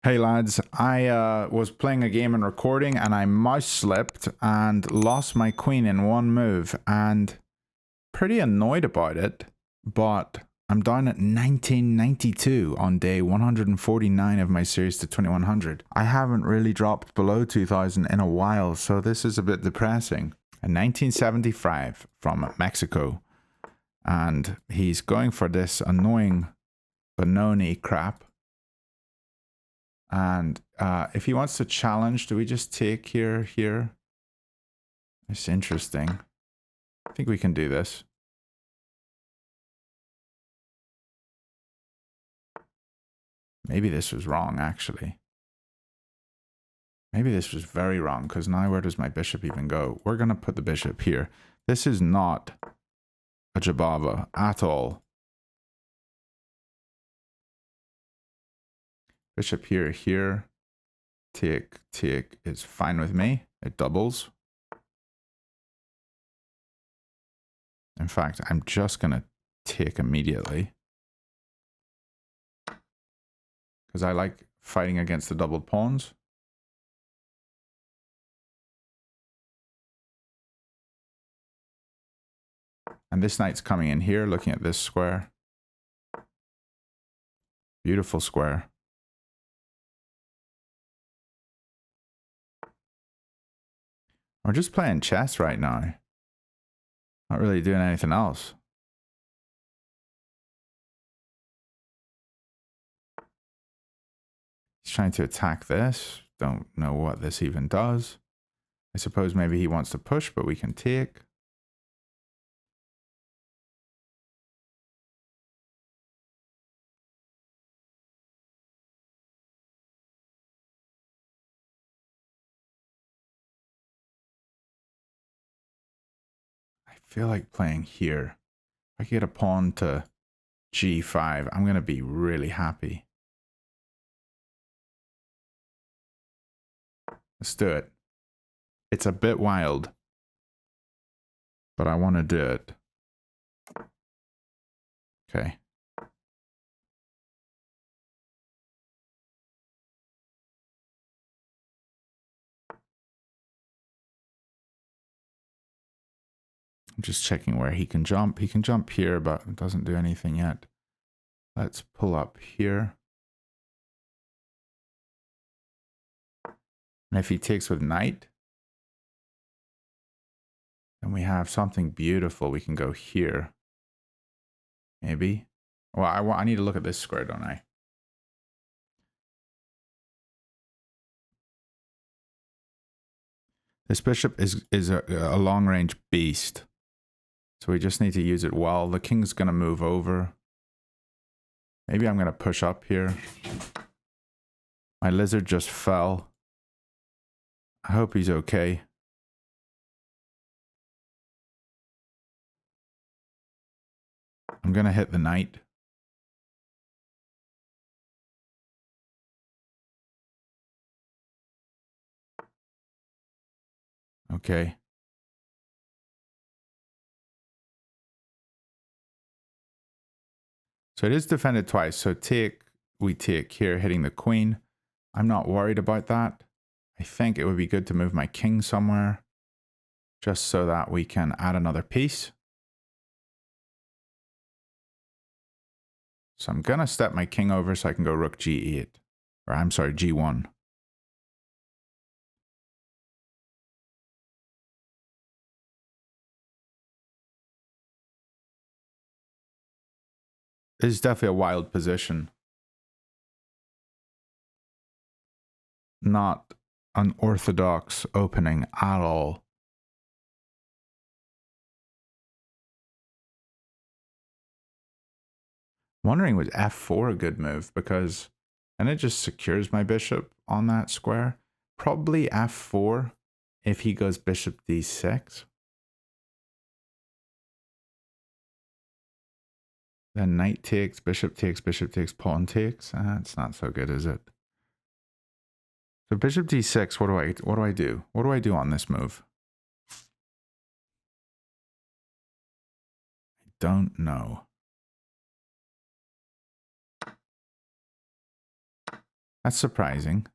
Hey lads, I was playing a game and recording and I mouse slipped and lost my queen in one move and pretty annoyed about it, but I'm down at 1992 on day 149 of my series to 2100. I haven't really dropped below 2000 in a while, so this is a bit depressing. In 1975 from Mexico, and he's going for this annoying Benoni crap. And if he wants to challenge, do we just take here? It's interesting. I think we can do this. Maybe this was wrong, actually. Maybe this was very wrong, because now where does my bishop even go? We're going to put the bishop here. This is not a Jabava at all. Bishop here. Take is fine with me. It doubles. In fact, I'm just going to take immediately, because I like fighting against the doubled pawns. And this knight's coming in here, looking at this square. Beautiful square. We're just playing chess right now. Not really doing anything else. He's trying to attack this. Don't know what this even does. I suppose maybe he wants to push, but we can take. I feel like playing here. If I get a pawn to g5, I'm going to be really happy. Let's do it. It's a bit wild, but I want to do it. Okay. I'm just checking where he can jump. He can jump here, but it doesn't do anything yet. Let's pull up here. And if he takes with knight, then we have something beautiful. We can go here. Maybe. Well, I need to look at this square, don't I? This bishop is a long-range beast. So we just need to use it well. The king's going to move over. Maybe I'm going to push up here. My lizard just fell. I hope he's okay. I'm going to hit the knight. Okay. So it is defended twice. So we take here, hitting the queen. I'm not worried about that. I think it would be good to move my king somewhere, just so that we can add another piece. So I'm going to step my king over so I can go rook g8. Or I'm sorry, g1. This is definitely a wild position. Not an orthodox opening at all. I'm wondering, was f4 a good move? Because then it just secures my bishop on that square. Probably f4 if he goes bishop d6. Then knight takes, bishop takes, pawn takes. It's not so good, is it? So bishop d6, what do I do? What do I do on this move? I don't know. That's surprising.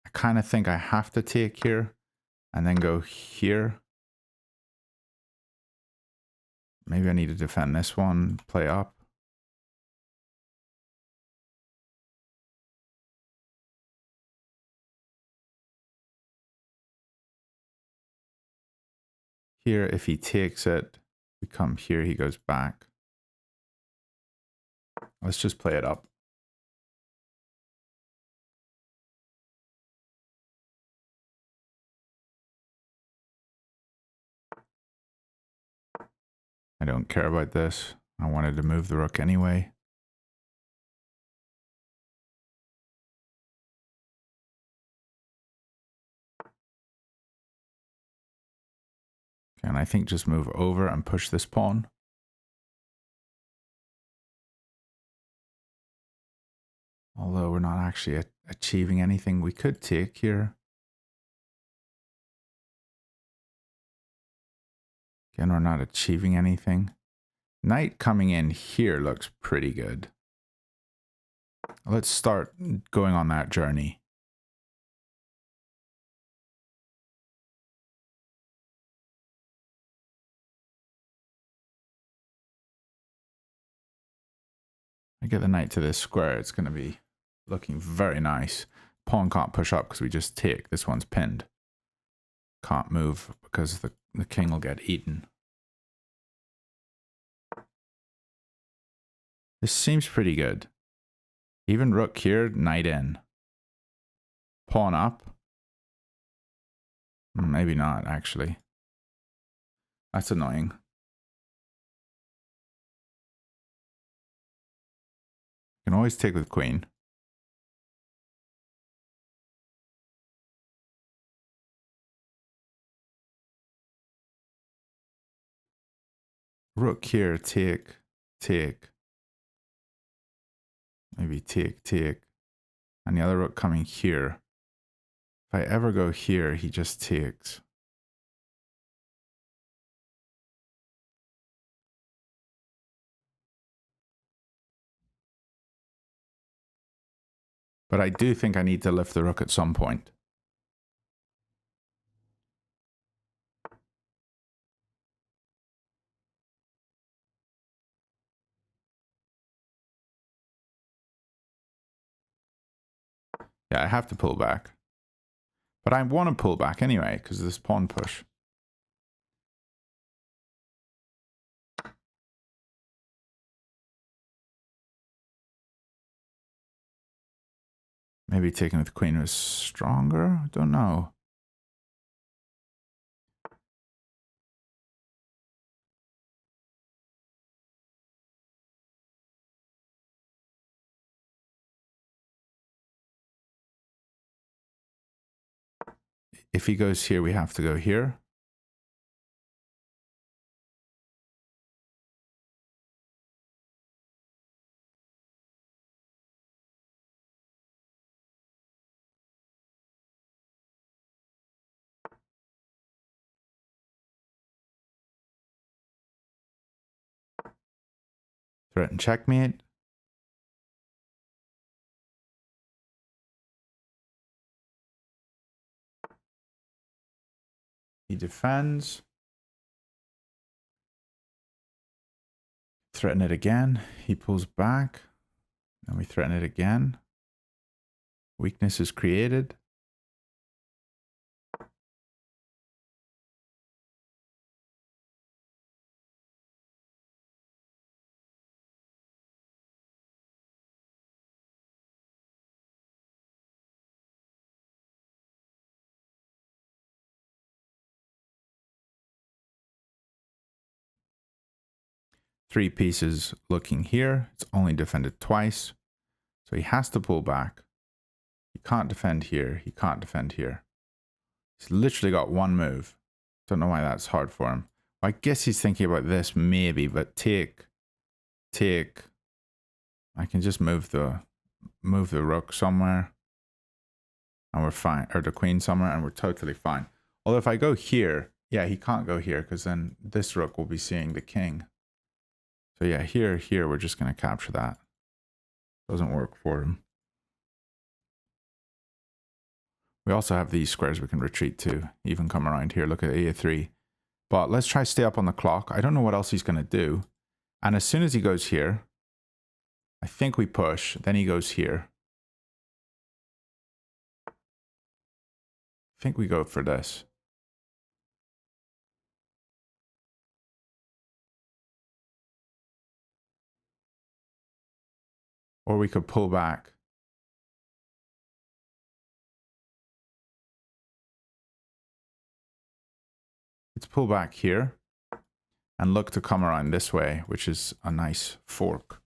I kind of think I have to take here and then go here. Maybe I need to defend this one, play up. Here, if he takes it, we come here, he goes back. Let's just play it up. I don't care about this. I wanted to move the rook anyway. Okay, and I think just move over and push this pawn. Although we're not actually achieving anything. We could take here. Again, we're not achieving anything. Knight coming in here looks pretty good. Let's start going on that journey. I get the knight to this square. It's going to be looking very nice. Pawn can't push up because we just take. This one's pinned. Can't move because the king will get eaten. This seems pretty good. Even rook here, knight in. Pawn up. Maybe not, actually. That's annoying. You can always take with queen. Rook here, take, take. Maybe take, take. And the other rook coming here. If I ever go here, he just takes. But I do think I need to lift the rook at some point. Yeah, I have to pull back. But I want to pull back anyway, because of this pawn push. Maybe taking with queen was stronger? I don't know. If he goes here, we have to go here. Threaten checkmate. He defends. Threaten it again. He pulls back. Then we threaten it again. Weakness is created. Three pieces looking here. It's only defended twice. So he has to pull back. He can't defend here. He can't defend here. He's literally got one move. Don't know why that's hard for him. I guess he's thinking about this maybe, but take. I can just move the rook somewhere. And we're fine. Or the queen somewhere and we're totally fine. Although if I go here, yeah, he can't go here because then this rook will be seeing the king. So yeah, here, we're just going to capture that. Doesn't work for him. We also have these squares we can retreat to, even come around here. Look at A3. But let's try stay up on the clock. I don't know what else he's going to do. And as soon as he goes here, I think we push. Then he goes here. I think we go for this. Or we could pull back. Let's pull back here and look to come around this way, which is a nice fork.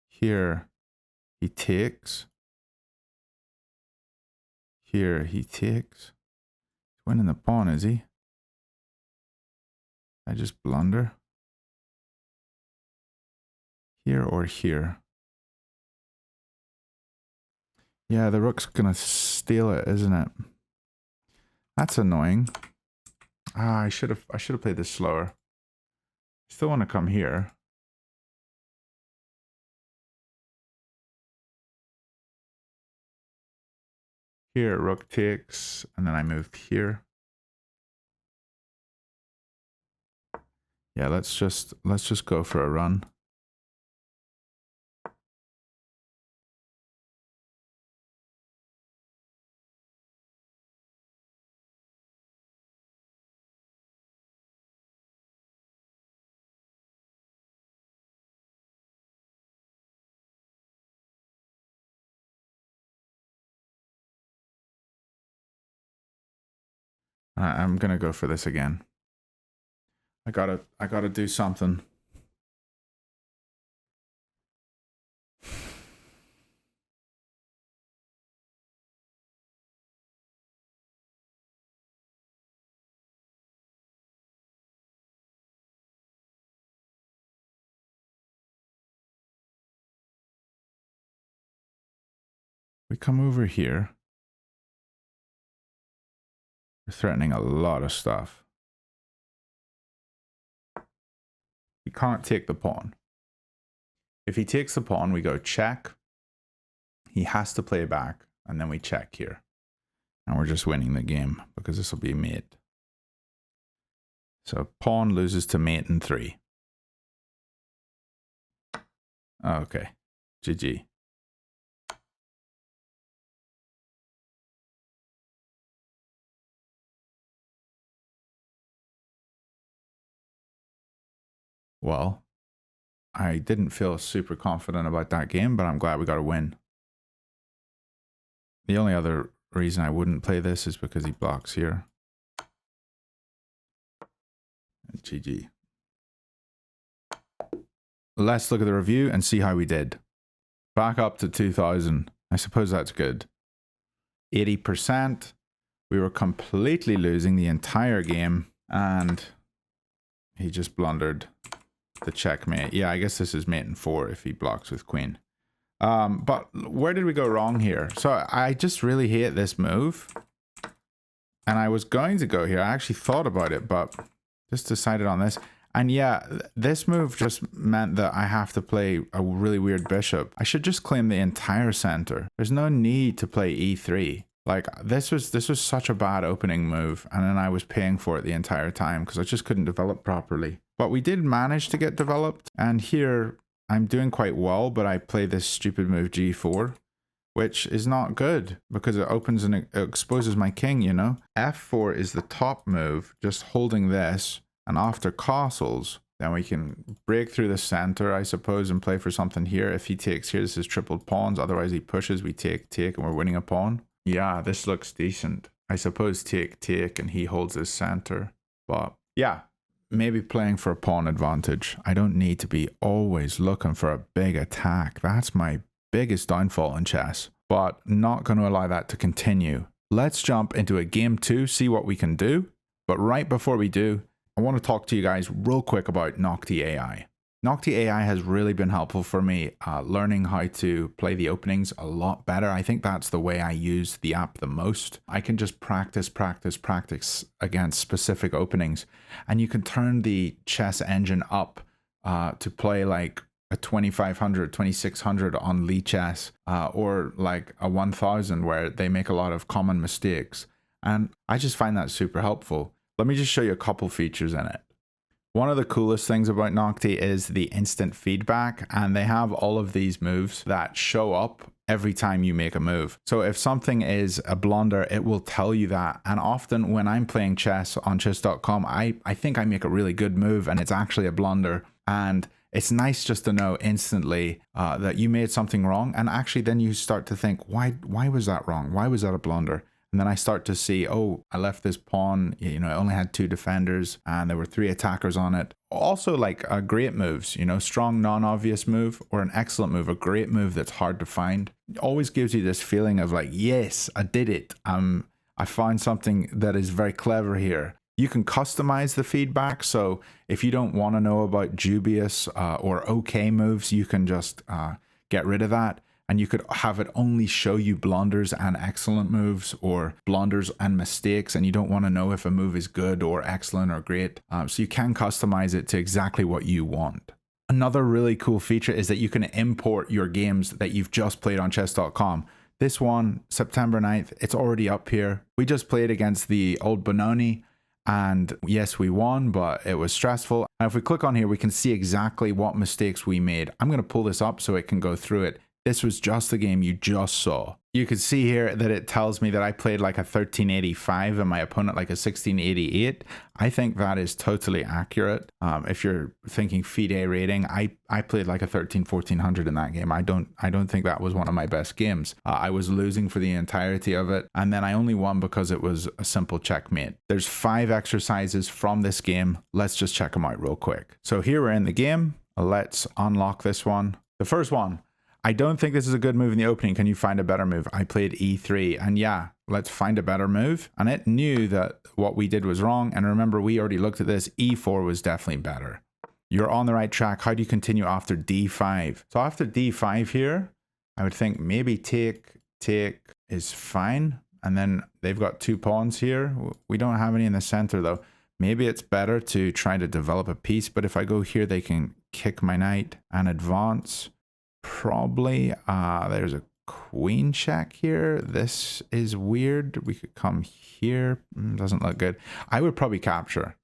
Here he takes. Here he takes. Winning the pawn, is he? I just blunder. Here or here? Yeah, the rook's gonna steal it, isn't it? That's annoying. Ah, I should have played this slower. Still want to come here. Here, rook takes, and then I move here. Yeah, let's just go for a run. I'm gonna go for this again. I gotta do something. We come over here. We're threatening a lot of stuff. He can't take the pawn. If he takes the pawn, we go check. He has to play back, and then we check here. And we're just winning the game because this will be mate. So pawn loses to mate in 3. Okay, GG. Well, I didn't feel super confident about that game, but I'm glad we got a win. The only other reason I wouldn't play this is because he blocks here. And GG. Let's look at the review and see how we did. Back up to 2000. I suppose that's good. 80%. We were completely losing the entire game, and he just blundered the checkmate. Yeah, I guess this is mate in 4 if he blocks with queen. But where did we go wrong here? So I just really hate this move. And I was going to go here. I actually thought about it, but just decided on this. And yeah, this move just meant that I have to play a really weird bishop. I should just claim the entire center. There's no need to play e3. Like, this was such a bad opening move, and then I was paying for it the entire time because I just couldn't develop properly. But we did manage to get developed, and here I'm doing quite well, but I play this stupid move g4, which is not good because it opens and it exposes my king, you know? f4 is the top move, just holding this, and after castles, then we can break through the center, I suppose, and play for something here. If he takes here, this is tripled pawns, otherwise he pushes, we take, and we're winning a pawn. Yeah, this looks decent. I suppose take, and he holds his center. But yeah, maybe playing for a pawn advantage. I don't need to be always looking for a big attack. That's my biggest downfall in chess. But not going to allow that to continue. Let's jump into a game 2, see what we can do. But right before we do, I want to talk to you guys real quick about Noctie.ai. Noctie.ai has really been helpful for me learning how to play the openings a lot better. I think that's the way I use the app the most. I can just practice against specific openings, and you can turn the chess engine up to play like a 2500, 2600 on Lee Chess or like a 1000 where they make a lot of common mistakes. And I just find that super helpful. Let me just show you a couple features in it. One of the coolest things about Noctie is the instant feedback, and they have all of these moves that show up every time you make a move. So if something is a blunder, it will tell you that. And often when I'm playing chess on chess.com, I think I make a really good move and it's actually a blunder. And it's nice just to know instantly that you made something wrong. And actually then you start to think, why was that wrong? Why was that a blunder? And then I start to see, oh, I left this pawn, you know, I only had 2 defenders and there were 3 attackers on it. Also like great moves, you know, strong, non-obvious move or an excellent move, a great move that's hard to find. It always gives you this feeling of like, yes, I did it. I found something that is very clever here. You can customize the feedback. So if you don't want to know about dubious or okay moves, you can just get rid of that. And you could have it only show you blunders and excellent moves or blunders and mistakes. And you don't want to know if a move is good or excellent or great. So you can customize it to exactly what you want. Another really cool feature is that you can import your games that you've just played on chess.com. This one, September 9th, it's already up here. We just played against the old Benoni. And yes, we won, but it was stressful. And if we click on here, we can see exactly what mistakes we made. I'm going to pull this up so it can go through it. This was just the game you just saw. You can see here that it tells me that I played like a 1385 and my opponent like a 1688. I think that is totally accurate. If you're thinking FIDE rating, I played like a 1400 in that game. I don't think that was one of my best games. I was losing for the entirety of it, and then I only won because it was a simple checkmate. There's 5 exercises from this game. Let's just check them out real quick. So here we're in the game. Let's unlock this one. The first one. I don't think this is a good move in the opening. Can you find a better move? I played e3, and yeah, let's find a better move. And it knew that what we did was wrong. And remember, we already looked at this. e4 was definitely better. You're on the right track. How do you continue after d5? So after d5 here, I would think maybe take is fine. And then they've got 2 pawns here. We don't have any in the center though. Maybe it's better to try to develop a piece. But if I go here, they can kick my knight and advance. Probably there's a queen check here. This is weird. We could come here. Doesn't look good. I would probably capture.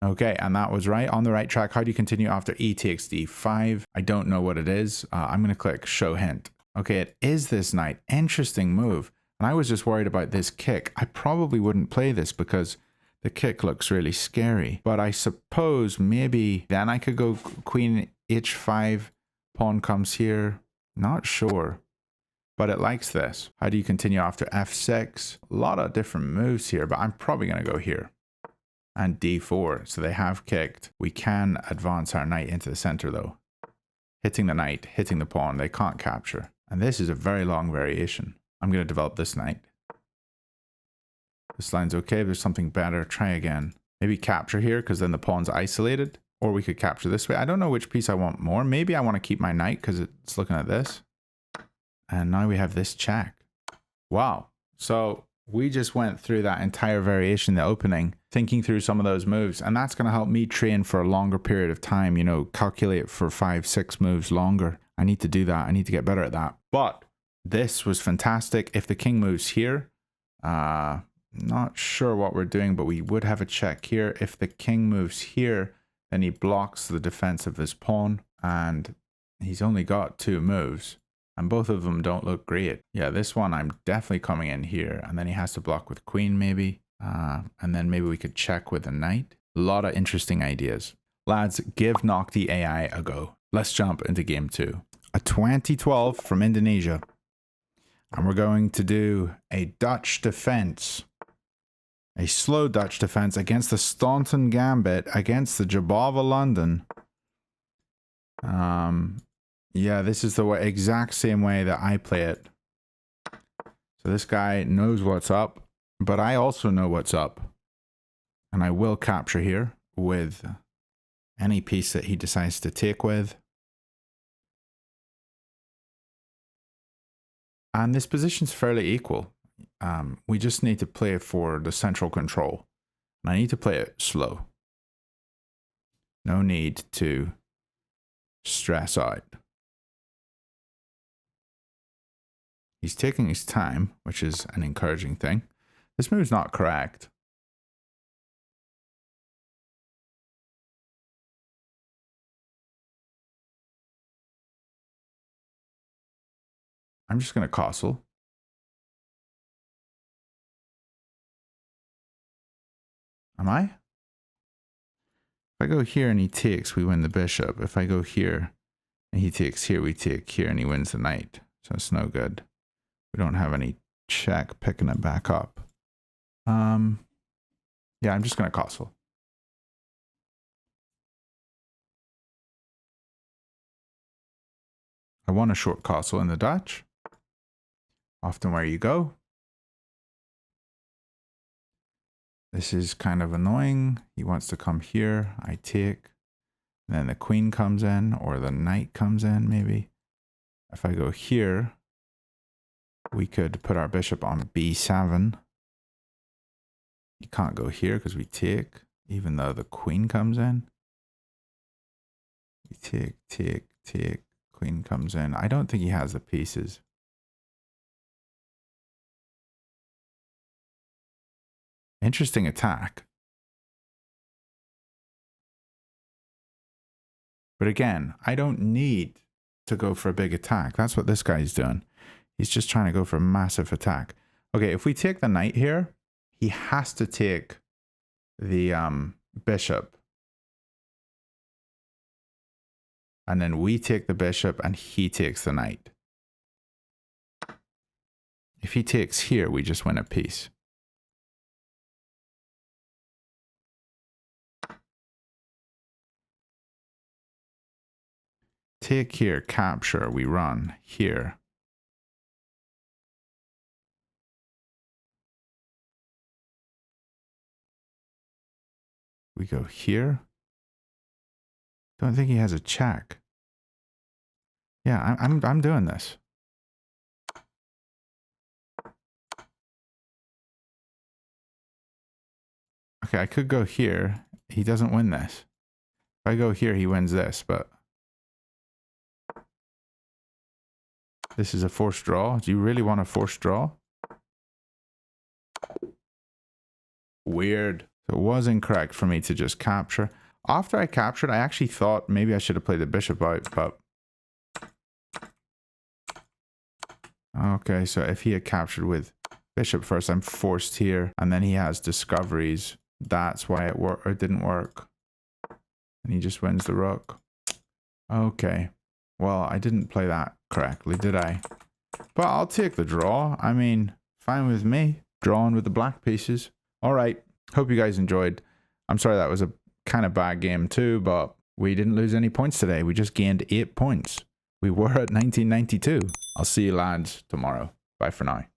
Okay, and that was right. On the right track. How do you continue after e takes d5? I don't know what it is. I'm going to click show hint. Okay, it is this knight. Interesting move. And I was just worried about this kick. I probably wouldn't play this because the kick looks really scary. But I suppose maybe then I could go queen h5. Pawn comes here. Not sure. But it likes this. How do you continue after f6? A lot of different moves here, but I'm probably going to go here. And d4. So they have kicked. We can advance our knight into the center though. Hitting the knight, hitting the pawn. They can't capture. And this is a very long variation. I'm going to develop this knight. This line's okay. There's something better. Try again. Maybe capture here because then the pawn's isolated. Or we could capture this way. I don't know which piece I want more. Maybe I want to keep my knight because it's looking at this. And now we have this check. Wow. So we just went through that entire variation, the opening, thinking through some of those moves. And that's going to help me train for a longer period of time, you know, calculate for 5-6 moves longer. I need to do that. I need to get better at that. But this was fantastic. If the king moves here, not sure what we're doing, but we would have a check here. If the king moves here, then he blocks the defense of this pawn, and he's only got 2 moves, and both of them don't look great. Yeah, this one I'm definitely coming in here, and then he has to block with queen maybe, and then maybe we could check with a knight. A lot of interesting ideas. Lads, give Noctie.ai a go. Let's jump into game 2. A 2012 from Indonesia, and we're going to do a Dutch defense. A slow Dutch defense against the Staunton Gambit, against the Jabava London. Yeah, this is the exact same way that I play it. So this guy knows what's up, but I also know what's up. And I will capture here with any piece that he decides to take with. And this position's fairly equal. We just need to play it for the central control. And I need to play it slow. No need to stress out. He's taking his time, which is an encouraging thing. This move's not correct. I'm just going to castle. Am I? If I go here and he takes, we win the bishop. If I go here and he takes here, we take here and he wins the knight. So it's no good. We don't have any check picking it back up. Yeah, I'm just going to castle. I want a short castle in the Dutch. Often where you go. This is kind of annoying. He wants to come here. I take. And then the queen comes in, or the knight comes in, maybe. If I go here, we could put our bishop on b7. You can't go here because we take, even though the queen comes in. We take, take, take. Queen comes in. I don't think he has the pieces. Interesting attack. But again, I don't need to go for a big attack. That's what this guy's doing. He's just trying to go for a massive attack. Okay, if we take the knight here, he has to take the bishop. And then we take the bishop and he takes the knight. If he takes here, we just win a piece. Take here, capture, we run here. We go here. Don't think he has a check. Yeah, I'm doing this. Okay, I could go here. He doesn't win this. If I go here, he wins this, but this is a forced draw. Do you really want a forced draw? Weird. So it was incorrect for me to just capture. After I captured, I actually thought maybe I should have played the bishop out, but... Okay, so if he had captured with bishop first, I'm forced here, and then he has discoveries. That's why it didn't work. And he just wins the rook. Okay. Well, I didn't play that correctly, did I? But I'll take the draw. I mean, fine with me. Drawing with the black pieces. All right. Hope you guys enjoyed. I'm sorry that was a kind of bad game too, but we didn't lose any points today. We just gained 8 points. We were at 1992. I'll see you lads tomorrow. Bye for now.